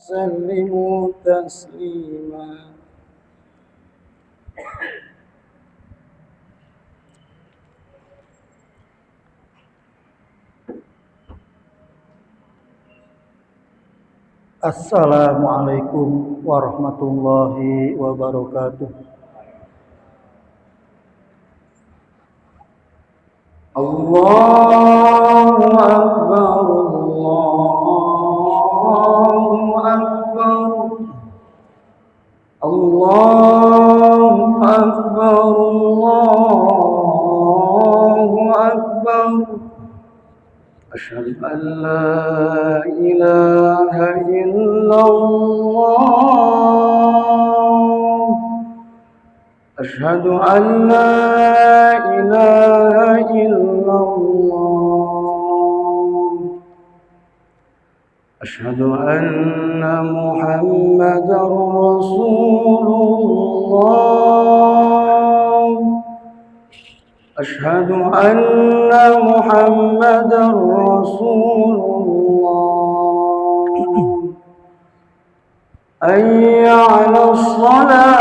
وسلموا تسليما. Assalamualaikum warahmatullahi wabarakatuh. Allahu Akbar, Allahu Akbar, Allahu Akbar, Allahu Akbar. Asyhadu an la ilaha illallah. Asyhadu an la ilaha illallah. Asyhadu anna Muhammadar Rasulullah. Asyhadu anna Muhammadar Rasulullah. Hayya 'alas shalah.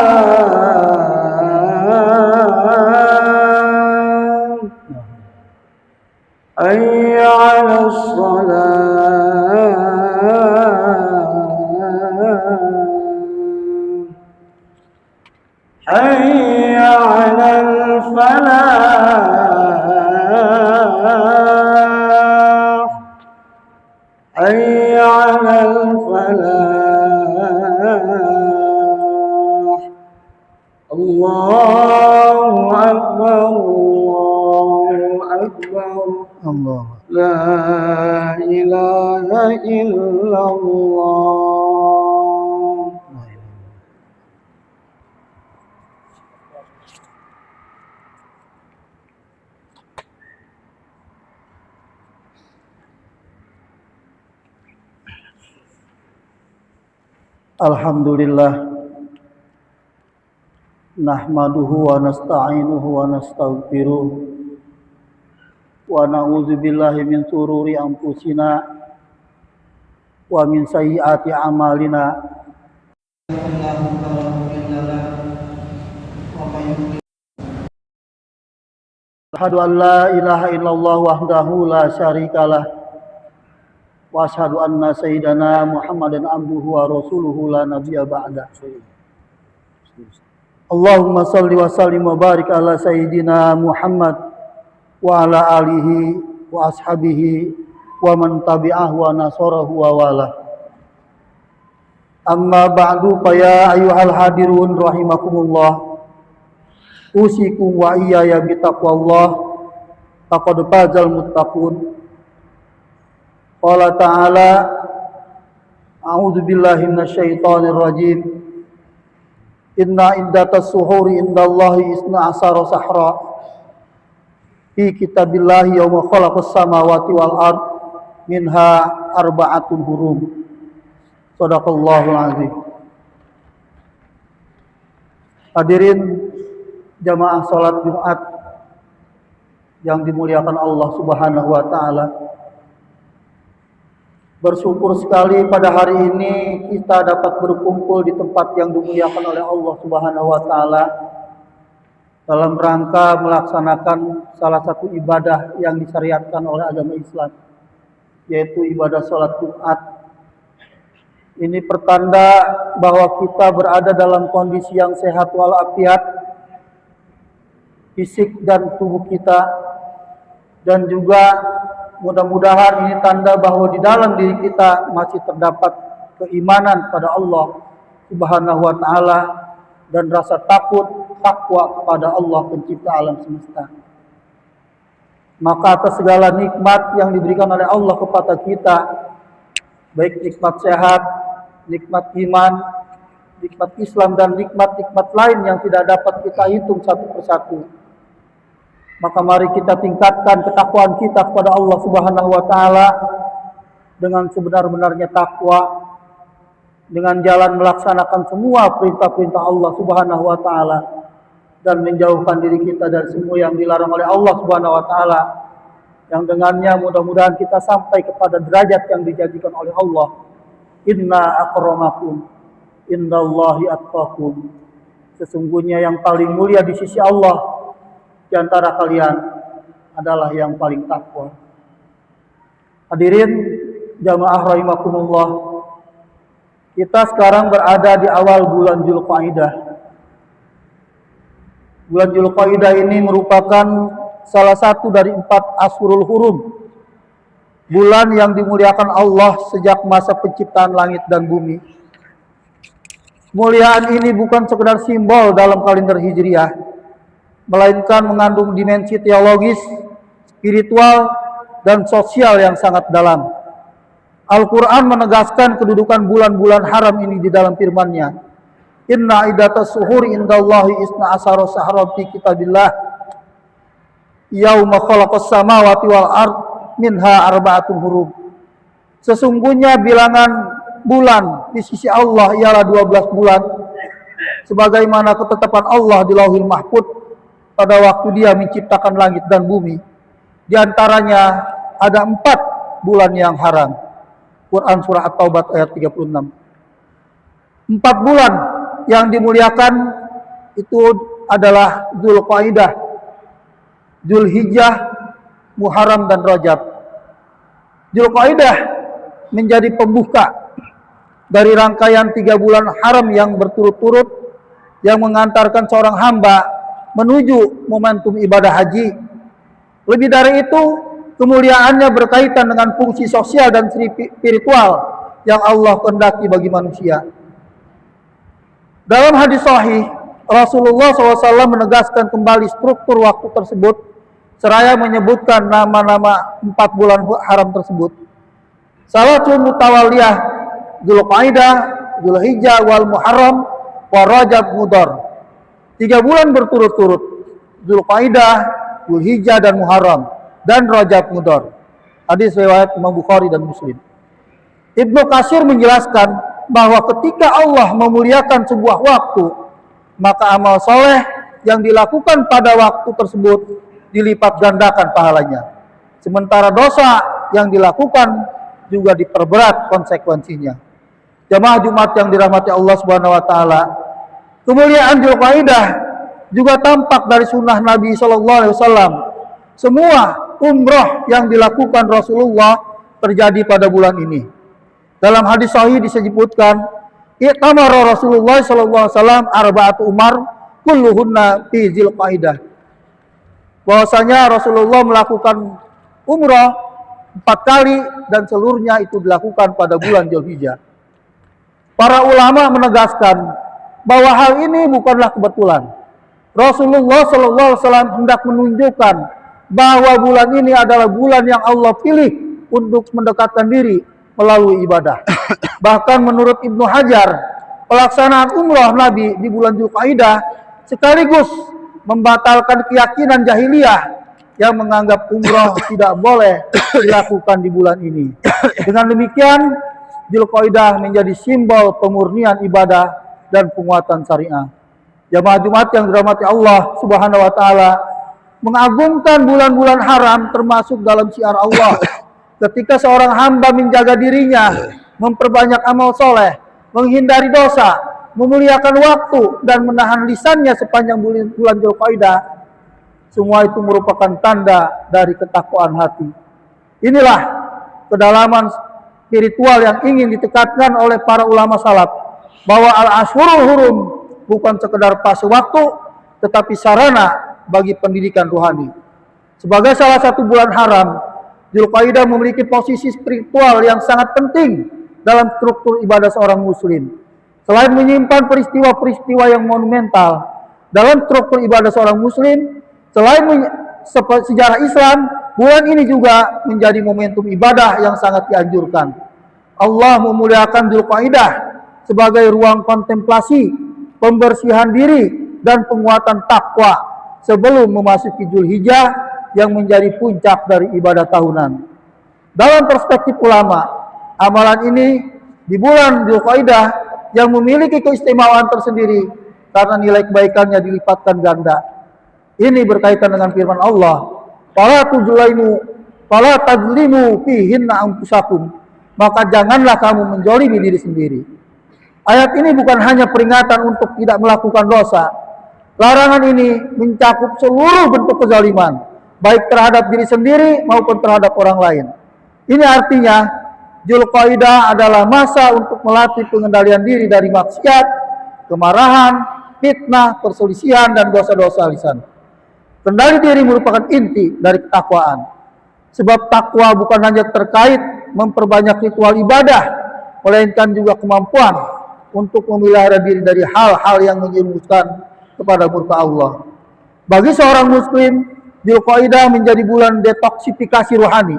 Hayya 'alas shalah. Hayya 'alal falah. Hayya 'alal falah. Allahu Akbar, Allahu Akbar. Allah. La ilaha illallah. Alhamdulillah. Nahmaduhu wa nasta'inuhu wa nastaghfiruh. Wa na'udzu billahi min shururi anfusina wa min sayyiati a'malina. Asyhadu an la ilaha illallah wahdahu la syarikalah wa asyhadu anna sayyidana Muhammadan abduhu wa rasuluhu la nabiyya ba'da. Allahumma shalli wa sallim wa barik ala sayyidina Muhammad wa ala alihi wa ashabihi wa man tabi'ahu wa nasarahu wa wala. Amma ba'du, fa ya ayyuhal hadirun rahimakumullah. Usikum wa iyaya bitaqwallah. Faqad fazal muttaqun. Qala ta'ala, a'udzu billahi minasyaitonir rajim. Inna iddatas suhuri indallahi isna asara sahra fi kitabillahi yauma khalaqas samawati wal ard minha arba'atun hurum. Shadaqallahul azim. Hadirin jamaah salat Jumat yang dimuliakan Allah Subhanahu wa taala. Bersyukur sekali pada hari ini kita dapat berkumpul di tempat yang dimuliakan oleh Allah Subhanahu wa taala dalam rangka melaksanakan salah satu ibadah yang disyariatkan oleh agama Islam, yaitu ibadah salat Jumat. Ini pertanda bahwa kita berada dalam kondisi yang sehat walafiat, fisik dan tubuh kita, dan juga mudah-mudahan ini tanda bahwa di dalam diri kita masih terdapat keimanan pada Allah Subhanahu wa taala dan rasa takwa kepada Allah pencipta alam semesta. Maka atas segala nikmat yang diberikan oleh Allah kepada kita, baik nikmat sehat, nikmat iman, nikmat Islam dan nikmat-nikmat lain yang tidak dapat kita hitung satu persatu, maka mari kita tingkatkan ketakwaan kita kepada Allah Subhanahu wa taala dengan sebenar-benarnya takwa, dengan jalan melaksanakan semua perintah-perintah Allah Subhanahu wa taala dan menjauhkan diri kita dari semua yang dilarang oleh Allah Subhanahu wa taala, yang dengannya mudah-mudahan kita sampai kepada derajat yang dijanjikan oleh Allah, Inna akramakum indallahi atqakum. Sesungguhnya yang paling mulia di sisi Allah di antara kalian adalah yang paling takwa. Hadirin jamaah rahimakumullah, kita sekarang berada di awal bulan Dzulqa'dah. Bulan Dzulqa'dah ini merupakan salah satu dari 4 Ashurul Hurum, bulan yang dimuliakan Allah sejak masa penciptaan langit dan bumi. Kemuliaan ini bukan sekedar simbol dalam kalender Hijriah, melainkan mengandung dimensi teologis, spiritual, dan sosial yang sangat dalam. Al-Quran menegaskan kedudukan bulan-bulan haram ini di dalam firman-Nya. Inna iddatas suhuri indallahi isna asyara syahran fi kitabillah yauma khalaqas samawati wal ard minha arba'atun hurum. Sesungguhnya bilangan bulan di sisi Allah ialah 12 bulan, sebagaimana ketetapan Allah di Lauhil Mahfuz pada waktu Dia menciptakan langit dan bumi. Di antaranya ada 4 bulan yang haram. Quran surah At-Taubah ayat 36. 4 bulan yang dimuliakan itu adalah Dzulqa'dah, Dzulhijjah, Muharram, dan Rajab. Dzulqa'dah menjadi pembuka dari rangkaian 3 bulan haram yang berturut-turut yang mengantarkan seorang hamba menuju momentum ibadah haji. Lebih dari itu, kemuliaannya berkaitan dengan fungsi sosial dan spiritual yang Allah kehendaki bagi manusia. Dalam hadis sahih, Rasulullah SAW menegaskan kembali struktur waktu tersebut, seraya menyebutkan nama-nama 4 bulan haram tersebut. Salatul mutawaliyah, Dzulqa'dah, Dzulhijjah, wal Muharram, wa Rajab Mudhar. 3 bulan berturut-turut, Dzulqa'dah, Dzulhijjah, dan Muharram, dan Rajab Mudhar. Hadis riwayat Imam Bukhari dan Muslim. Ibnu Katsir menjelaskan bahwa ketika Allah memuliakan sebuah waktu, maka amal soleh yang dilakukan pada waktu tersebut dilipat gandakan pahalanya. Sementara dosa yang dilakukan juga diperberat konsekuensinya. Jamaah Jumat yang dirahmati Allah Subhanahu wa taala, kemuliaan Dzulqa'dah juga tampak dari sunnah Nabi sallallahu alaihi wasallam. Semua umrah yang dilakukan Rasulullah terjadi pada bulan ini. Dalam hadis sahih disebutkan, "I'tamara Rasulullah sallallahu alaihi wasallam arba'atu umar kulluhunna fi Dzulqa'dah." Bahwasanya Rasulullah melakukan umrah 4 kali dan seluruhnya itu dilakukan pada bulan Dzulhijjah. Para ulama menegaskan bahwa hal ini bukanlah kebetulan. Rasulullah sallallahu alaihi wasallam hendak menunjukkan bahwa bulan ini adalah bulan yang Allah pilih untuk mendekatkan diri melalui ibadah. Bahkan menurut Ibnu Hajar, pelaksanaan umrah Nabi di bulan Dzulqa'dah sekaligus membatalkan keyakinan jahiliyah yang menganggap umrah tidak boleh dilakukan di bulan ini. Dengan demikian, Dzulqa'dah menjadi simbol pemurnian ibadah dan penguatan syariah. Jamaah Jumat yang dirahmati Allah Subhanahu wa taala, mengagungkan bulan-bulan haram termasuk dalam syiar Allah. Ketika seorang hamba menjaga dirinya, memperbanyak amal soleh, menghindari dosa, memuliakan waktu, dan menahan lisannya sepanjang bulan Dzulqa'dah, semua itu merupakan tanda dari ketakwaan hati. Inilah kedalaman spiritual yang ingin ditekankan oleh para ulama salaf, bahwa al-ashurul hurum bukan sekedar fase waktu, tetapi sarana bagi pendidikan rohani. Sebagai salah satu bulan haram, Dzulqa'dah memiliki posisi spiritual yang sangat penting dalam struktur ibadah seorang muslim. Selain menyimpan peristiwa-peristiwa yang monumental dalam struktur ibadah seorang muslim, selain sejarah Islam, bulan ini juga menjadi momentum ibadah yang sangat dianjurkan. Allah memuliakan Dzulqa'dah sebagai ruang kontemplasi, pembersihan diri, dan penguatan takwa sebelum memasuki Dzulhijjah yang menjadi puncak dari ibadah tahunan. Dalam perspektif ulama, amalan ini di bulan Dzulqa'dah yang memiliki keistimewaan tersendiri karena nilai kebaikannya dilipatkan ganda. Ini berkaitan dengan firman Allah, "Fala tadzlimu fihinna anfusakum." maka janganlah kamu menzalimi diri sendiri. Ayat ini bukan hanya peringatan untuk tidak melakukan dosa. Larangan ini mencakup seluruh bentuk kezaliman, baik terhadap diri sendiri maupun terhadap orang lain. Ini artinya Dzulqa'dah adalah masa untuk melatih pengendalian diri dari maksiat, kemarahan, fitnah, perselisihan, dan dosa-dosa lisan. Kendali diri merupakan inti dari ketakwaan. Sebab takwa bukan hanya terkait memperbanyak ritual ibadah, melainkan juga kemampuan untuk memelihara diri dari hal-hal yang menjerumuskan kepada murka Allah. Bagi seorang muslim, Dzulqa'dah menjadi bulan detoksifikasi rohani,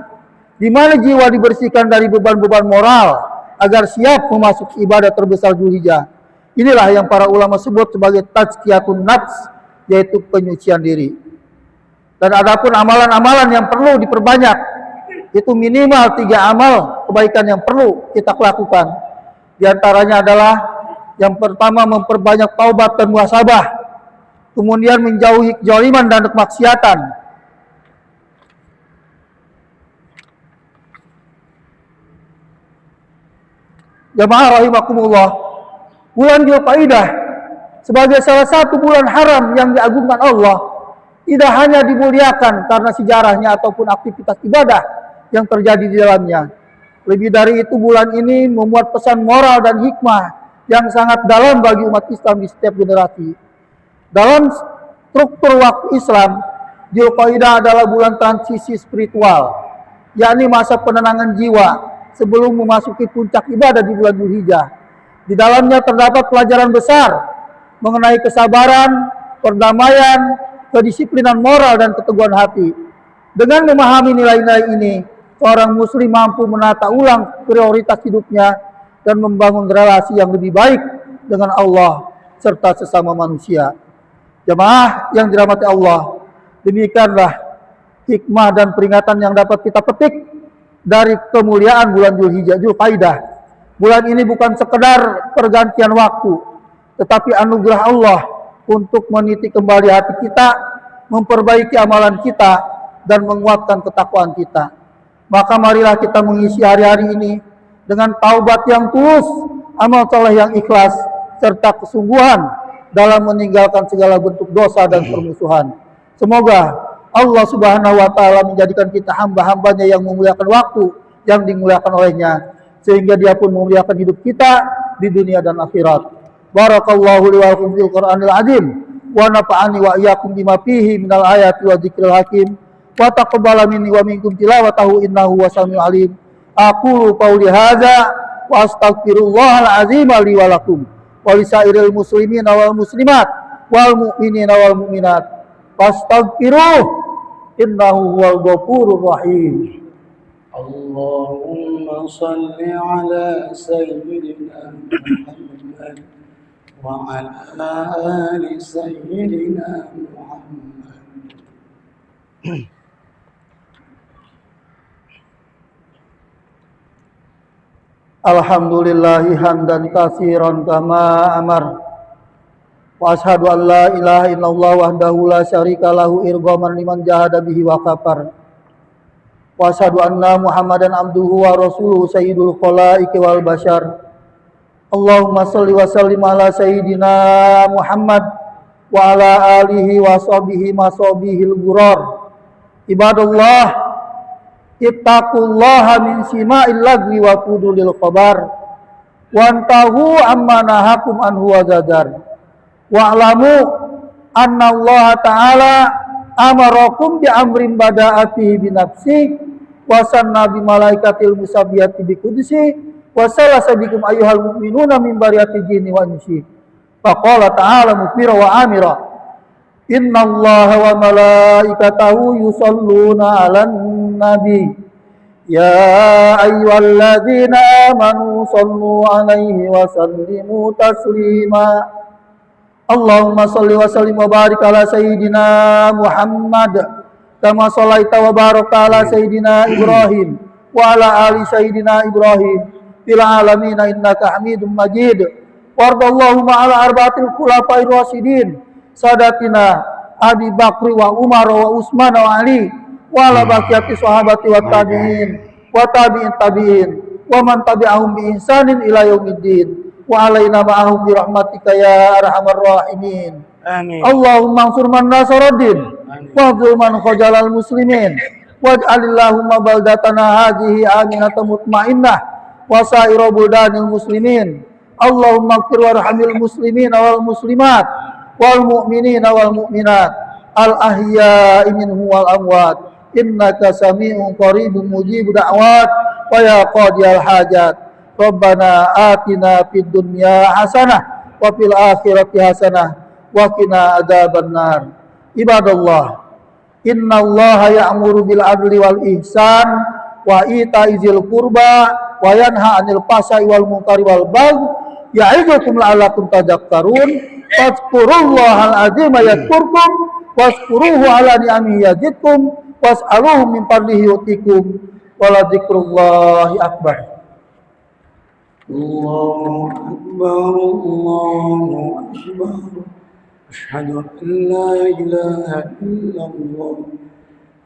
di mana jiwa dibersihkan dari beban-beban moral agar siap memasuki ibadah terbesar Dzulhijjah. Inilah yang para ulama sebut sebagai tazkiyatun nafs, yaitu penyucian diri. Dan adapun amalan-amalan yang perlu diperbanyak, itu minimal 3 amal kebaikan yang perlu kita lakukan. Di antaranya adalah yang pertama memperbanyak taubat dan muhasabah, kemudian menjauhi kezaliman dan kemaksiatan, jamaah rahimakumullah. Bulan Dzulqa'dah sebagai salah satu bulan haram yang diagungkan Allah, tidak hanya dimuliakan karena sejarahnya ataupun aktivitas ibadah yang terjadi di dalamnya. Lebih dari itu, bulan ini memuat pesan moral dan hikmah yang sangat dalam bagi umat Islam di setiap generasi. Dalam struktur waktu Islam, Dzulqa'dah adalah bulan transisi spiritual, yakni masa penenangan jiwa sebelum memasuki puncak ibadah di bulan Dzulhijjah. Di dalamnya terdapat pelajaran besar mengenai kesabaran, perdamaian, kedisiplinan moral, dan keteguhan hati. Dengan memahami nilai-nilai ini, seorang muslim mampu menata ulang prioritas hidupnya dan membangun relasi yang lebih baik dengan Allah serta sesama manusia. Jemaah yang dirahmati Allah, demikianlah hikmah dan peringatan yang dapat kita petik dari kemuliaan bulan Dzulqa'dah. Bulan ini bukan sekedar pergantian waktu, tetapi anugerah Allah untuk meniti kembali hati kita, memperbaiki amalan kita, dan menguatkan ketakwaan kita. Maka marilah kita mengisi hari-hari ini dengan taubat yang tulus, amal saleh yang ikhlas, serta kesungguhan dalam meninggalkan segala bentuk dosa dan permusuhan. Semoga Allah Subhanahu wa Ta'ala menjadikan kita hamba-hambanya yang memuliakan waktu yang dimuliakan olehnya, sehingga Dia pun memuliakan hidup kita di dunia dan akhirat. Barakallahu li wa lakum fil Qur'anil azim wa nafa'ani wa iyyakum bima fihi minal ayati wa dzikril hakim wa taqabbala minni wa minkum tilawatahu innahu wasamiul alim. Aqulu qauli hadza wa astaghfirullahal azim li wa lakum wa lisairil muslimina wal muslimat wal mu'minina wal mu'minat fastaghfiruh innahu huwal ghafurur rahim. اللهم صل على سيدنا محمد وعلى آل سيدنا محمد. Alhamdulillahi hamdan katsiran kama amar. Wa asyhadu an la ilaha illallah wahdahu la syarika lahu irghaman liman jahada bihi wa kafar. Wa asyhadu anna Muhammadan abduhu wa rasuluhu sayyidul khalaiqi wal bashar. Allahumma shalli wa sallim ala sayyidina Muhammad wa ala alihi wa sahbihi masabihil gurar. Ibadallah, ittaqullaha min sima'il lagwi wa qudulil khabar wantahu amma nahakum anhu wa zadar. Wa'lamu anna Allah ta'ala amarakum bi amrin bada'atihi bi nafsi wa sanna bi malaikatil musabbihati bi qudsi wa salasa bikum ayyuhal mu'minuna min bariyati jinni wa insi. Faqala ta'ala mukbira wa amira, inna Allah wa malaikatahu yusalluna 'alan nabi ya ayyuhalladzina amanu sallu 'alaihi wa sallimu taslima. Allahumma salli wa sallim wa barik ala sayyidina Muhammad kama shallaita wa baraka ala sayyidina Ibrahim wa ala ali sayyidina Ibrahim fil alamin innaka Hamidum Majid. Wardallahumma ala arba'atil khulafa'ir rasyidin sadatina Abi Bakri wa Umar wa Utsman wa Ali wa ala baqiyati sahabati wa tabi'in wa man tabi'ahum bi ihsanin ila yaumiddin wa alaina ma'ahum bi rahmatika ya arhamar rahimin. Amin. Allahumma ansur man nasaraddin wa khzul man khajalal muslimin waj'alillahumma baldatana hadhihi aminatan mutmainnah wa sa'ira buldanil muslimin. Allahumma ighfir warhamil muslimin wal muslimat wal mu'minina wal mu'minat al ahya'i minhum wal amwat innaka sami'un qaribun mujibud da'wat wa ya qadiyal hajat. Rabbana atina fid dunya hasanah wa fil akhirati hasanah wa qina adzabannar. Ibadallah, innallaha ya'muru bil adli wal ihsan wa ita'i dzil qurba wa yanha 'anil fahsya'i wal munkari wal baghi ya'idukum la'allakum tadhakkarun. Fadhkurullahal 'azima yadhkurkum wazkuruhu 'ala ni'amihi yazidkum was'aluhu min fadlihi yu'tikum wa la dzikrullahi akbar. Allahu akbar, Allahu akbar. Asyhadu an la ilaha illallah.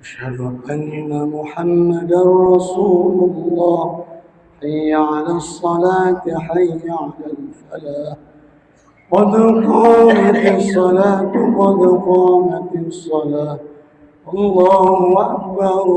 Asyhadu anna Muhammadar Rasulullah. Hayya 'alas salati, hayya 'alal falah. Qad qamatis salatu, qad qamatis salah. Allahu akbar.